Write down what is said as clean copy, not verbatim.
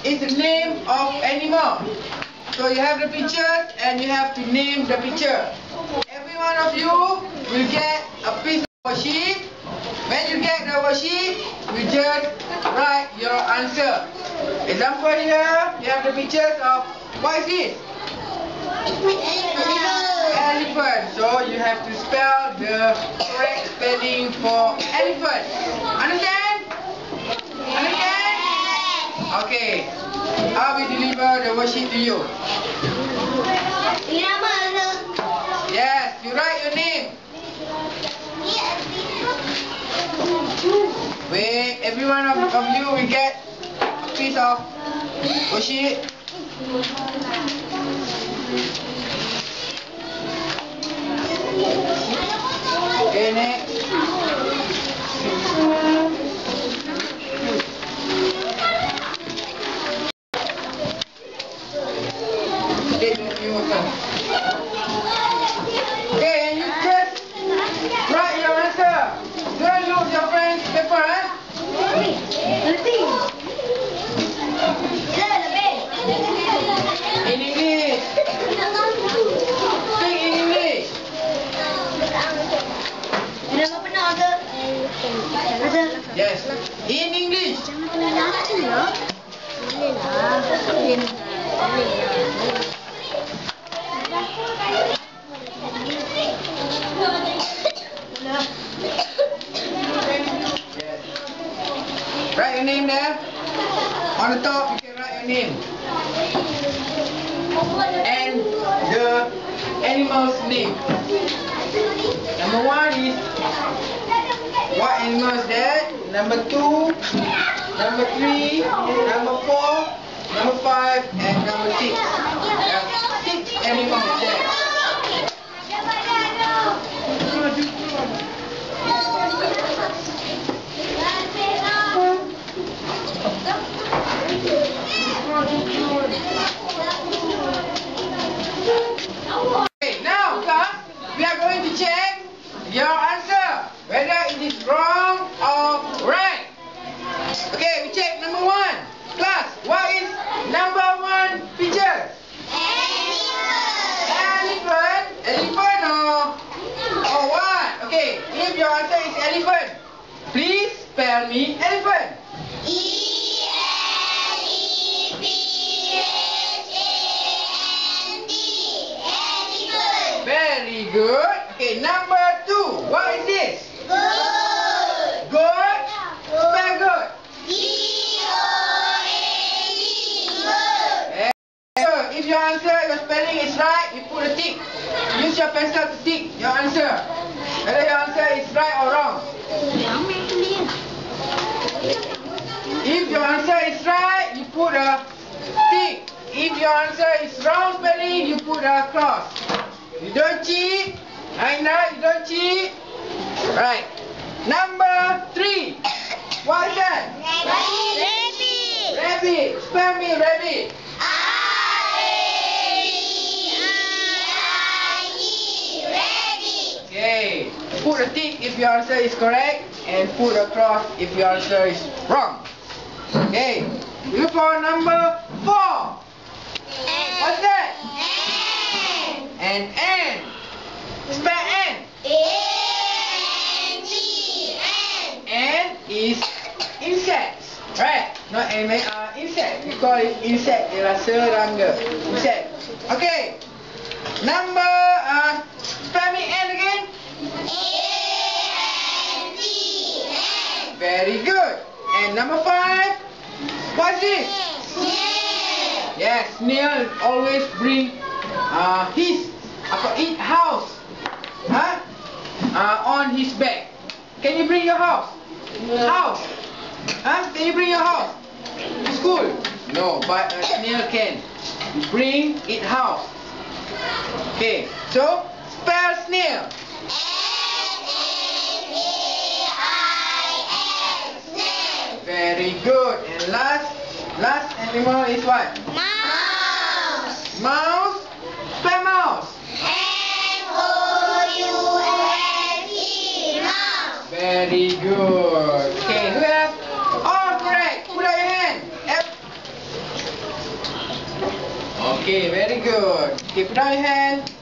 is the name of animal. So you have the pictures and you have to name the picture. Every one of you will get a piece of worksheet. When you get the worksheet, you just write your answer. Example here, you have the pictures of, what is this? Elephant. So you have to spell the correct spelling for elephant. Understand? Understand? Okay. I will deliver the worksheet to you. Yes, you write your name. Wait, every one of you will get a piece of worksheet. Okay, next. Okay, and you just write your answer. Don't use your friend's paper, eh? In English. Speak in English. Yes, in English. Write your name there. On the top, you can write your name. And the animal's name. Number 1 is what animal is that? Number 2, number 3, number 4, number 5, and number 6. There are 6 animals there. Okay, now class, we are going to check your answer, whether it is wrong or right. Okay, we check number 1. Class, what is number 1 picture? Elephant. Elephant or what? Okay, if your answer is elephant, please spell me elephant. Very good. Okay, number 2. What is this? Goat. Goat. Spell goat. Goat. So, if your answer, your spelling is right, you put a tick. Use your pencil to tick your answer. Whether your answer is right or wrong. If your answer is right, you put a tick. If your answer is wrong spelling, you put a cross. You don't cheat. Aina, you don't cheat. Right. Number 3. What is that? Rabbit. Rabbit. Spell me rabbit. R-A-B-I-E. Rabbit. Okay. Put a tick if your answer is correct and put a cross if your answer is wrong. Okay. Look for number 4. What's that? An ant. Spell ant. A-N-T. Ant is insects. Right? Not animal, insect. We call it insect. Ialah serangga. Insect. Okay. Number, spell me ant again. A-N-T. Very good. And number 5. What's this? Snail. Yes, snail always bring his house on his back. Can you bring your house? House? Can you bring your house to school? No, but a snail can. You bring it house. Okay, so spell snail. S-N-A-I-L. Snail. Very good. And last animal is what? Mouse. Mouse. Spell mouse. M-O-U-S-E. Mouse. Very good. Okay, who have all correct? Put up your hand. Okay, very good. Okay, put down your hand.